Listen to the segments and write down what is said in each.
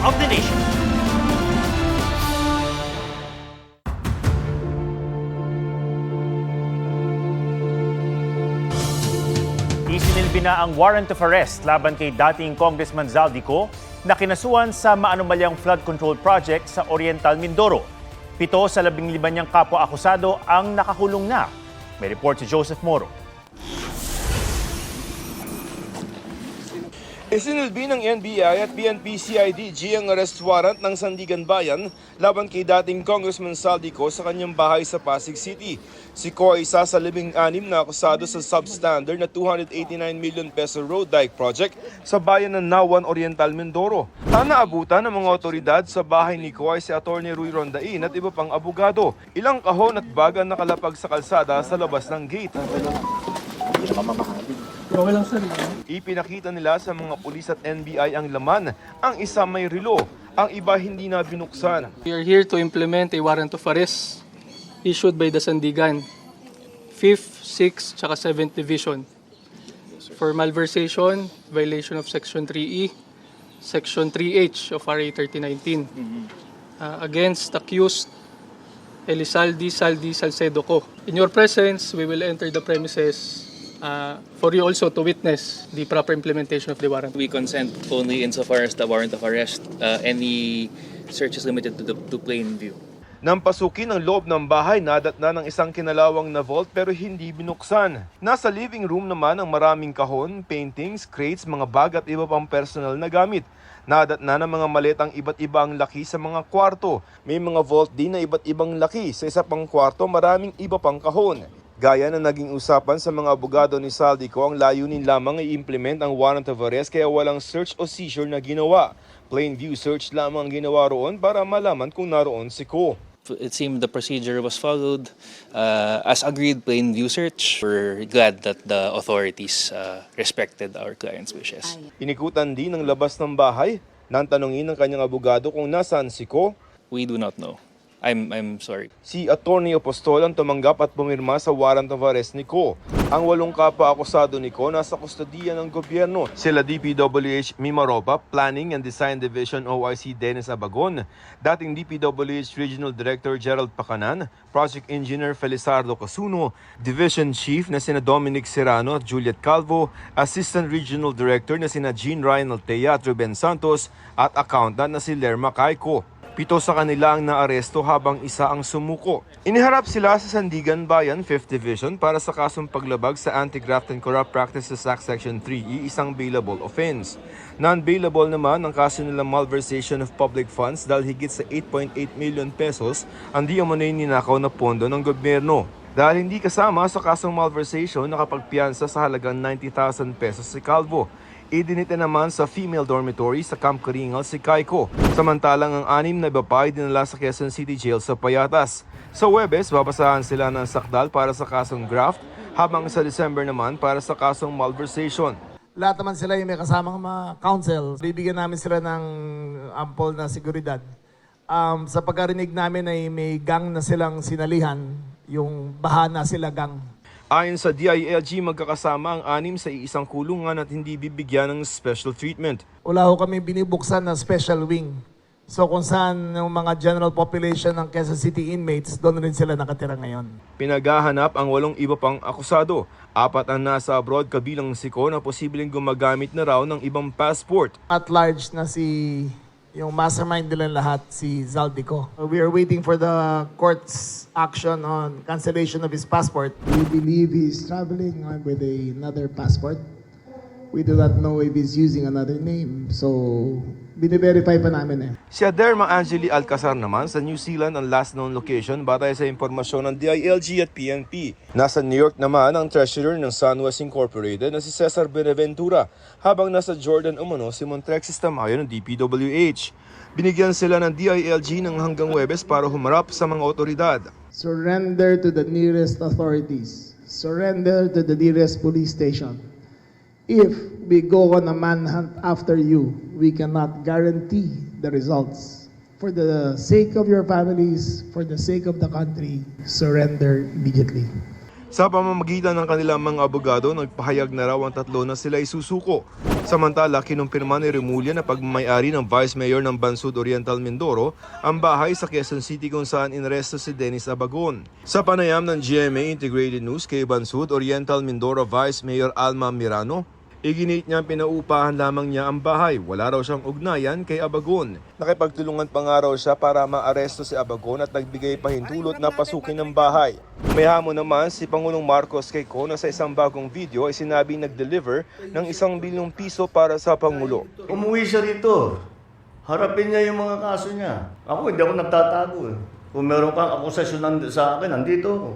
of the nation. Isinilbi na ang warrant of arrest laban kay dating Congressman Zaldico na kinasuhan sa maanumalyang flood control project sa Oriental Mindoro. 7 sa 15 niyang kapwa-akusado ang nakakulong na. May report si Joseph Moro. Isinilbi ng NBI at PNP-CIDG ang arrest warrant ng Sandigan Bayan laban kay dating Congressman Zaldico sa kanyang bahay sa Pasig City. Si Ko ay isa sa 16 na akusado sa substandard na 289 million peso road dike project sa bayan ng Nawan, Oriental Mindoro. Ang naabutan ng mga otoridad sa bahay ni Ko ay si Atty. Ruy Rondain at iba pang abogado. Ilang kahon at bag ang nakalapag sa kalsada sa labas ng gate. Ipinakita nila sa mga pulis at NBI ang laman. Ang isa may relo, ang iba hindi na binuksan. We are here to implement a warrant of arrest issued by the Sandigan 5th, 6th, tsaka 7th Division for malversation, violation of Section 3E, Section 3H of RA 3019 against accused Elizalde Salcedo Co. In your presence, we will enter the premises for you also to witness the proper implementation of the warrant. We consent only insofar as the warrant of arrest. Any search is limited to plain view. Nang pasukin ang loob ng bahay, nadatna ng isang kinalawang na vault pero hindi binuksan. Nasa living room naman ang maraming kahon, paintings, crates, mga bag at iba pang personal na gamit. Nadatna ng mga maletang iba't iba ang laki sa mga kwarto. May mga vault din na iba't ibang laki. Sa isa pang kwarto, maraming iba pang kahon. Gaya na naging usapan sa mga abogado ni Zaldico, ang layunin lamang ay i-implement ang warrant of arrest kaya walang search o seizure na ginawa. Plain view search lamang ang ginawa roon para malaman kung naroon si Ko. It seemed the procedure was followed. As agreed, plain view search. We're glad that the authorities respected our client's wishes. Inikutan din ng labas ng bahay. Nang tanungin ng kanyang abogado kung nasaan si Ko. We do not know. I'm sorry. Si Atty. Apostol ang tumanggap at pumirma sa warrant of arrest ni Ko. Ang 8 kapwa-akusado ni Ko nasa kustodiya ng gobyerno. Sila DPWH Mimaropa, Planning and Design Division OIC Dennis Abagon, dating DPWH Regional Director Gerald Pacanan, Project Engineer Felizardo Casuno, Division Chief na sina Dominic Serrano at Juliet Calvo, Assistant Regional Director na sina Jean Ryan Altea at Ruben Santos, at Accountant na si Lerma Caico. 7 sa kanila ang naaresto habang isa ang sumuko. Iniharap sila sa Sandigan Bayan 5th Division para sa kasong paglabag sa Anti-Graft and Corrupt Practices Act Section 3E, isang bailable offense. Non-bailable naman ang kaso nilang malversation of public funds dahil higit sa 8.8 million pesos ang di umunay ninakaw na pondo ng gobyerno. Dahil hindi kasama sa kasong malversation, nakapagpiyansa sa halagang 90,000 pesos si Calvo. Idinite naman sa female dormitory sa Camp Karingal si Caico. Samantalang ang 6 na iba pa ay dinala sa Quezon City Jail sa Payatas. Sa Huwebes, babasahan sila ng sakdal para sa kasong graft, habang sa December naman para sa kasong malversation. Lahat naman sila yung may kasamang mga counsel. Bibigyan namin sila ng ample na seguridad. Sa pagkarinig namin ay may gang na silang sinalihan, yung bahana sila gang. Ayon sa DILG, magkakasama ang 6 sa iisang kulungan at hindi bibigyan ng special treatment. Wala ho kami binibuksan na special wing. So kung saan yung mga general population ng Quezon City inmates, doon rin sila nakatira ngayon. Pinaghahanap ang 8 iba pang akusado. 4 ang nasa abroad kabilang si Ko na posibleng gumagamit na raw ng ibang passport. At large na yung mastermind nila lahat, si Zaldico. We are waiting for the court's action on cancellation of his passport. We believe he's traveling with another passport. We do not know if he's using another name. So, bine-verify pa namin eh. Si Aderma Angeli Alcazar naman sa New Zealand ang last known location batay sa impormasyon ng DILG at PNP. Nasa New York naman ang treasurer ng SunWest Incorporated na si Cesar Benaventura, habang nasa Jordan umano si Montrexis Tamayo ng DPWH. Binigyan sila ng DILG ng hanggang Huwebes para humarap sa mga otoridad. Surrender to the nearest authorities. Surrender to the nearest police station. If we go on a manhunt after you, we cannot guarantee the results. For the sake of your families, for the sake of the country, surrender immediately. Sa pamamagitan ng kanilang mga abogado, nagpahayag na raw ang tatlo na sila isusuko. Samantala, kinumpirma ni Remulla na pagmamayari ng Vice Mayor ng Bansud Oriental Mindoro ang bahay sa Quezon City kung saan inresto si Dennis Abagon. Sa panayam ng GMA Integrated News kay Bansud Oriental Mindoro Vice Mayor Alma Mirano, iginit niya pinaupahan lamang niya ang bahay. Wala raw siyang ugnayan kay Abagon. Nakipagtulungan pa nga raw siya para maaresto si Abagon at nagbigay pahintulot na pasukin ang bahay. May hamon naman si Pangulong Marcos kay Ko na sa isang bagong video ay sinabing nag-deliver ng 1 bilyong piso para sa Pangulo. Umuwi siya rito. Harapin niya yung mga kaso niya. Ako, hindi ako nagtatago eh. Kung meron kang akusasyon sa akin, nandito ako.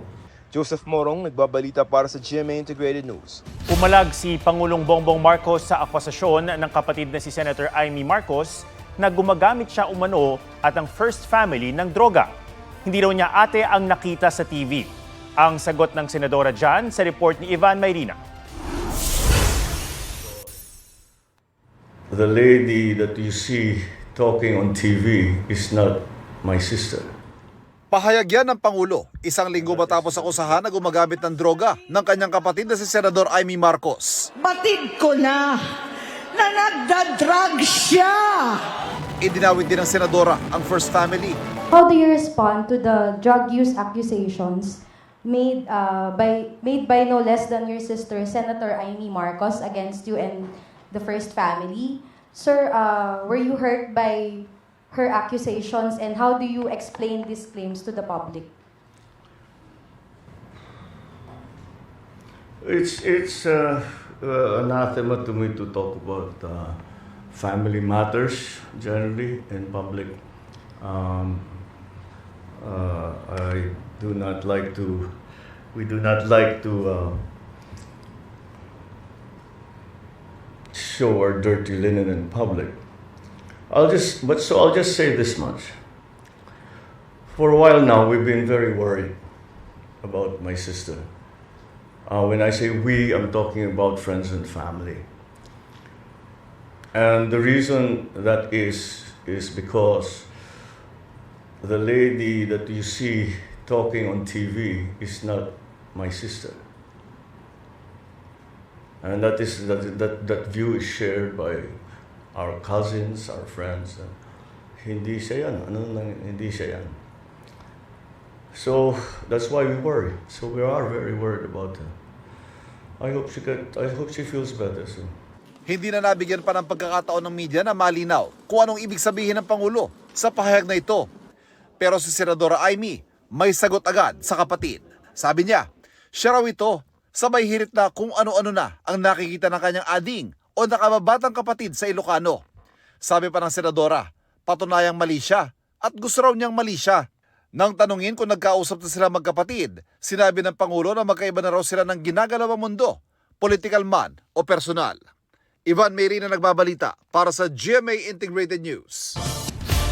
Joseph Morong, nagbabalita para sa GMA Integrated News. Umalag si Pangulong Bongbong Marcos sa akusasyon ng kapatid na si Senator Amy Marcos na gumagamit siya umano at ang first family ng droga. Hindi raw niya ate ang nakita sa TV. Ang sagot ng senadora dyan sa report ni Ivan Mayrina. The lady that you see talking on TV is not my sister. Pahayag yan ng Pangulo, isang linggo matapos akusahan na gumagamit ng droga ng kanyang kapatid na si Senador Amy Marcos. Batid ko na nagda-drug siya. Idinawit din ng senadora ang first family. How do you respond to the drug use accusations made by no less than your sister, Senator Amy Marcos, against you and the first family? Sir, were you hurt by her accusations, and how do you explain these claims to the public? It's anathema to me to talk about family matters generally in public. I do not like to. We do not like to show our dirty linen in public. I'll just say this much. For a while now, we've been very worried about my sister. When I say we, I'm talking about friends and family. And the reason that is because the lady that you see talking on TV is not my sister. And that view is shared by our cousins, our friends. Hindi siya yan. Hindi siya yan. So, that's why we worry. So, we are very worried about her. I hope she feels better soon. Hindi na nabigyan pa ng pagkakataon ng media na malinaw kung anong ibig sabihin ng Pangulo sa pahayag na ito. Pero si Senadora Amy may sagot agad sa kapatid. Sabi niya, siya raw ito, sabay hirit na kung ano-ano na ang nakikita ng kanyang ading o nakababatang kapatid sa Ilocano. Sabi pa ng senadora, patunayang mali siya at gusto raw niyang mali siya. Nang tanungin kung nagkausap na sila magkapatid, sinabi ng Pangulo na magkaiba na raw sila ng ginagalawang mundo, political man o personal. Ivan Mayrina nagbabalita para sa GMA Integrated News.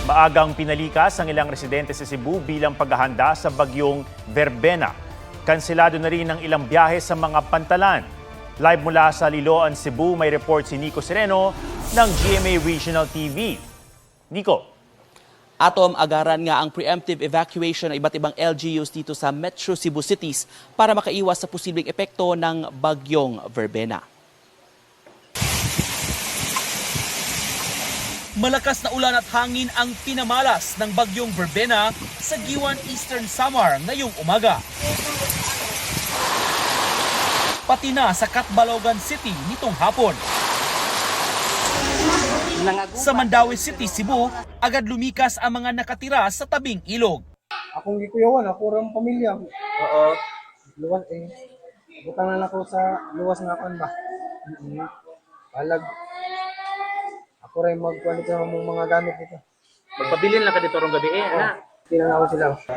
Maagang pinalikas ang ilang residente sa Cebu bilang paghahanda sa bagyong Verbena. Kanselado na rin ang ilang biyahe sa mga pantalan. Live mula sa Liloan, Cebu, may report si Nico Sereno ng GMA Regional TV. Nico. Atom, agaran nga ang preemptive evacuation ng iba't ibang LGUs dito sa Metro Cebu cities para makaiwas sa posibleng epekto ng bagyong Verbena. Malakas na ulan at hangin ang pinamalas ng bagyong Verbena sa Giwan, Eastern Samar ngayong umaga. Pati na sa Catbalogan City nitong hapon. Sa Mandaue City, Cebu, agad lumikas ang mga nakatira sa tabing ilog. Akong gikuyawan, ako rin pamilya. Luwas butang na ako sa luwas nga kan ba. Palag. Ako rin magkulit ng mga gamit dito. Magpabilin lang ka dito rong gabi ana.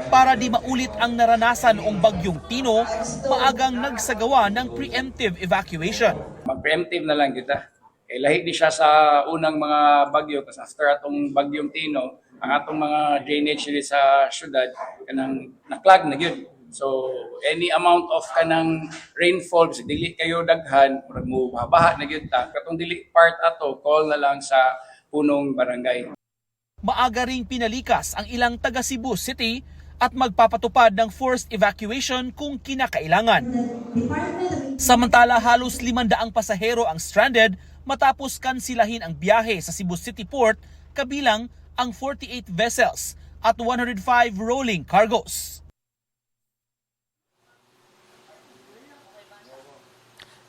Para di maulit ang naranasan noong bagyong Tino, maagang nagsagawa ng preemptive evacuation. Mag-preemptive na lang kita. Lahi di siya sa unang mga bagyo kasi after atong bagyong Tino, ang atong mga drainage dito sa syudad kanang naklag na gyud. So any amount of kanang rainfall sa dili kayo daghan murag mo baha na gyud ta. Katong dili part ato call na lang sa punong barangay. Maaga ring pinalikas ang ilang taga Cebu City at magpapatupad ng forced evacuation kung kinakailangan. Samantala, halos 500 pasahero ang stranded matapos kansilahin ang biyahe sa Cebu City Port, kabilang ang 48 vessels at 105 rolling cargos.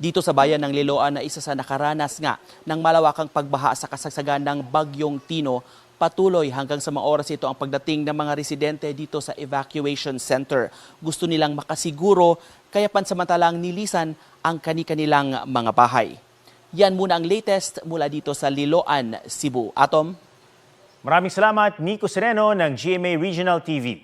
Dito sa bayan ng Liloan na isa sa nakaranas nga ng malawakang pagbaha sa kasagsagan ng Bagyong Tino, patuloy hanggang sa mga oras ito ang pagdating ng mga residente dito sa evacuation center. Gusto nilang makasiguro kaya pansamantalang nilisan ang kani-kanilang mga bahay. Yan muna ang latest mula dito sa Liloan, Cebu. Atom? Maraming salamat, Nico Sereno ng GMA Regional TV.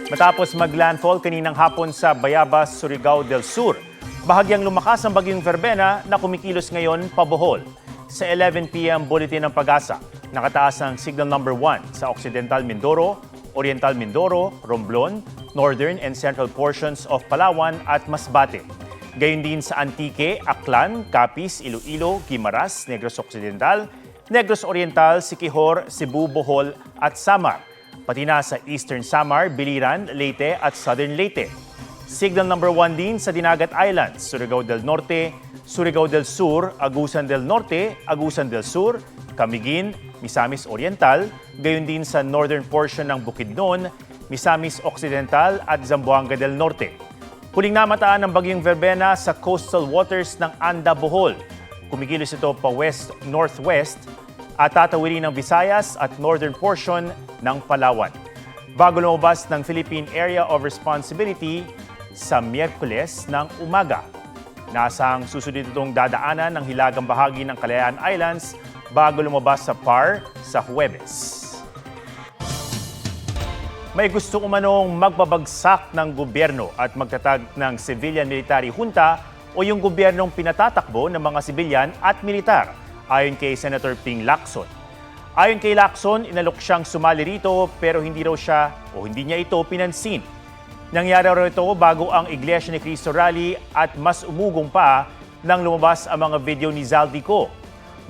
Matapos maglandfall kaninang hapon sa Bayabas, Surigao del Sur, bahagyang lumakas ang bagyong Verbena na kumikilos ngayon pa Bohol. Sa 11 p.m. Bulletin ng Pag-asa, nakataas ang signal number 1 sa Occidental Mindoro, Oriental Mindoro, Romblon, Northern and Central portions of Palawan at Masbate. Gayon din sa Antique, Aklan, Capiz, Iloilo, Guimaras, Negros Occidental, Negros Oriental, Siquijor, Cebu, Bohol at Samar. Pati na sa Eastern Samar, Biliran, Leyte at Southern Leyte. Signal number 1 din sa Dinagat Islands, Surigao del Norte, Surigao del Sur, Agusan del Norte, Agusan del Sur, Camiguin, Misamis Oriental, gayon din sa northern portion ng Bukidnon, Misamis Occidental at Zamboanga del Norte. Huling namataan ng bagyong Verbena sa coastal waters ng Anda, Bohol. Kumikilos ito pa west-northwest at tatawirin ng Visayas at northern portion ng Palawan. Bago lumabas ng Philippine Area of Responsibility sa Miyerkules ng umaga. Nasang susunod itong dadaanan ng hilagang bahagi ng Kalayaan Islands bago lumabas sa PAR sa Huwebes. May gusto umanong magbabagsak ng gobyerno at magtatag ng civilian military junta o yung gobyernong pinatatakbo ng mga sibilyan at militar, ayon kay Senator Ping Lacson. Ayon kay Lacson, inalok siyang sumali rito pero hindi niya ito pinansin. Nangyari raw ito bago ang Iglesia ni Cristo rally at mas umugong pa nang lumabas ang mga video ni Zaldico.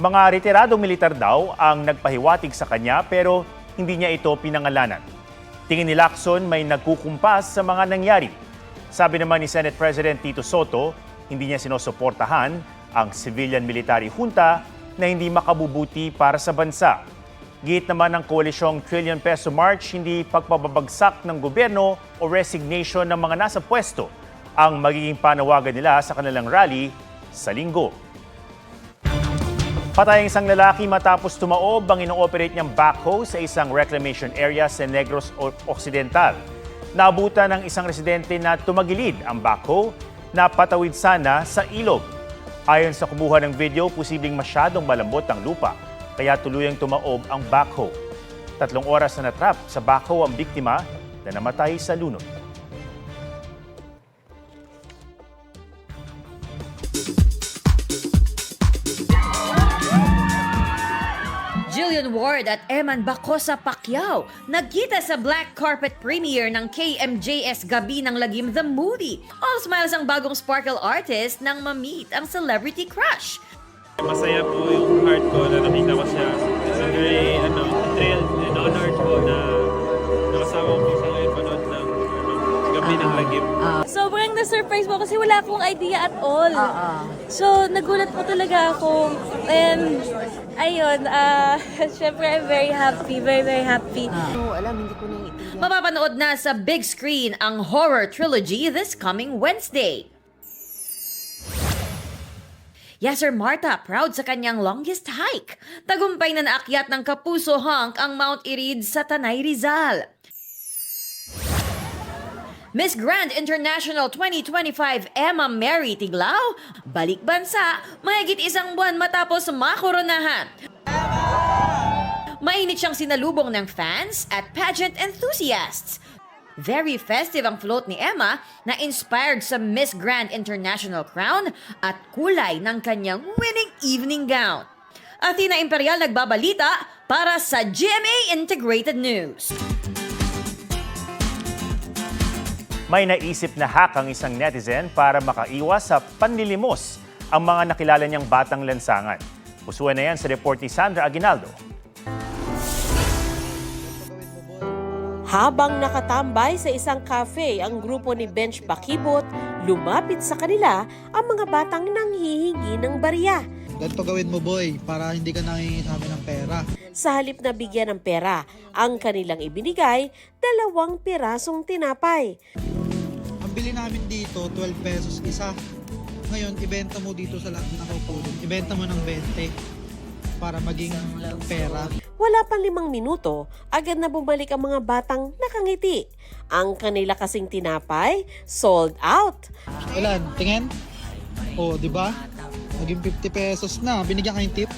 Mga retiradong militar daw ang nagpahiwatig sa kanya pero hindi niya ito pinangalanan. Tingin ni Lacson may nagkukumpas sa mga nangyari. Sabi naman ni Senate President Tito Soto, hindi niya sinusuportahan ang civilian military junta na hindi makabubuti para sa bansa. Git naman ng koalisyong trillion peso march, hindi pagpababagsak ng gobyerno o resignation ng mga nasa pwesto ang magiging panawagan nila sa kanilang rally sa Linggo. Patay ang isang lalaki matapos tumaob ang ino-operate niyang backhoe sa isang reclamation area sa Negros Occidental. Naabutan ng isang residente na tumagilid ang backhoe na patawid sana sa ilog. Ayon sa kumuha ng video, posibleng masyadong malambot ang lupa, kaya tuluyang tumaob ang backhoe. 3 oras na natrap sa backhoe ang biktima na namatay sa lunod. Jillian Ward at Eman Bacosa Pacquiao nagkita sa black carpet premiere ng KMJS Gabi ng Lagim The Movie. All smiles ang bagong sparkle artist nang ma-meet ang celebrity crush. Masaya po yung heart ko na nakita ko siya. So very thrilled and honored po na nakasama ko siya ngayon panood ng Gabi ng Lagim. Sobrang na-surprise po kasi wala akong idea at all. So nagulat po talaga ako. And ayun, syempre I'm very happy, very happy. Hindi ko na mapapanood na sa big screen ang horror trilogy this coming Wednesday. Yasser Marta, proud sa kanyang longest hike. Tagumpay na naakyat ng Kapuso Hunk ang Mount Irid sa Tanay Rizal. Miss Grand International 2025 Emma Mary Tiglao, balik bansa, mahigit 1 buwan matapos makoronahan. Mainit siyang sinalubong ng fans at pageant enthusiasts. Very festive ang float ni Emma na inspired sa Miss Grand International crown at kulay ng kanyang winning evening gown. Athena Imperial nagbabalita para sa GMA Integrated News. May naisip na hack ang isang netizen para makaiwas sa panlilimos ang mga nakilala niyang batang lansangan. Pusuan na yan sa report ni Sandra Aguinaldo. Habang nakatambay sa isang cafe ang grupo ni Bench Bakibot, lumapit sa kanila ang mga batang nanghihingi ng barya. Ganito gawin mo, boy, para hindi ka nangingi sa amin ng pera. Sa halip na bigyan ng pera, ang kanilang ibinigay, 2 pirasong tinapay. Ang bili namin dito, 12 pesos isa. Ngayon, ibenta mo dito sa lahat ng kapulong. Ibenta mo ng 20 para maging pera. Wala pang 5 minuto, agad na bumalik ang mga batang nakangiti. Ang kanila kasing tinapay, sold out. Ilan? Tingin? Oh, di ba? Naging 50 pesos na. Binigyan kayong tip.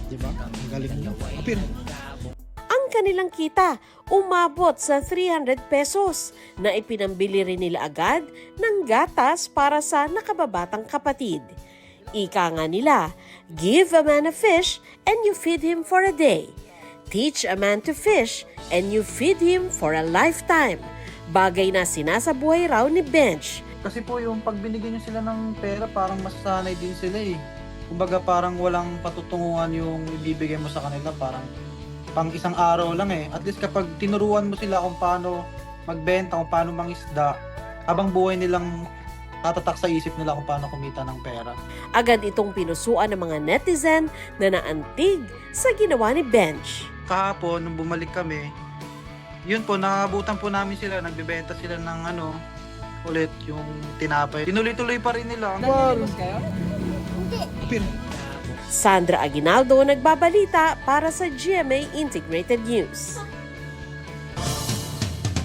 Di ba? Ang galing nyo. Apir. Ang kanilang kita, umabot sa 300 pesos na ipinambili rin nila agad ng gatas para sa nakababatang kapatid. Ika nga nila, give a man a fish and you feed him for a day. Teach a man to fish and you feed him for a lifetime. Bagay na sinasabuhay raw ni Bench. Kasi po yung pag binigyan nyo sila ng pera, parang masasanay din sila eh. Kumbaga parang walang patutunguhan yung ibibigay mo sa kanila. Parang pang isang araw lang eh. At least kapag tinuruan mo sila kung paano magbenta, kung paano mangisda, habang buhay nilang tatatak sa isip nila kung paano kumita ng pera. Agad itong pinusuan ng mga netizen na naantig sa ginawa ni Bench. Kahapon, nung bumalik kami, yun po, nakabutan po namin sila, nagbebenta sila ng ulit yung tinapay. Tinuloy-tuloy pa rin nila. Nagbilimos kayo? Hindi. Sandra Aguinaldo nagbabalita para sa GMA Integrated News.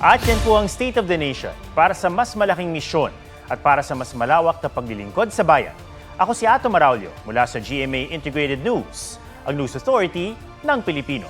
At yan po ang State of the Nation para sa mas malaking misyon at para sa mas malawak na paglilingkod sa bayan. Ako si Ato Maraulio mula sa GMA Integrated News, ang News Authority ng Pilipino.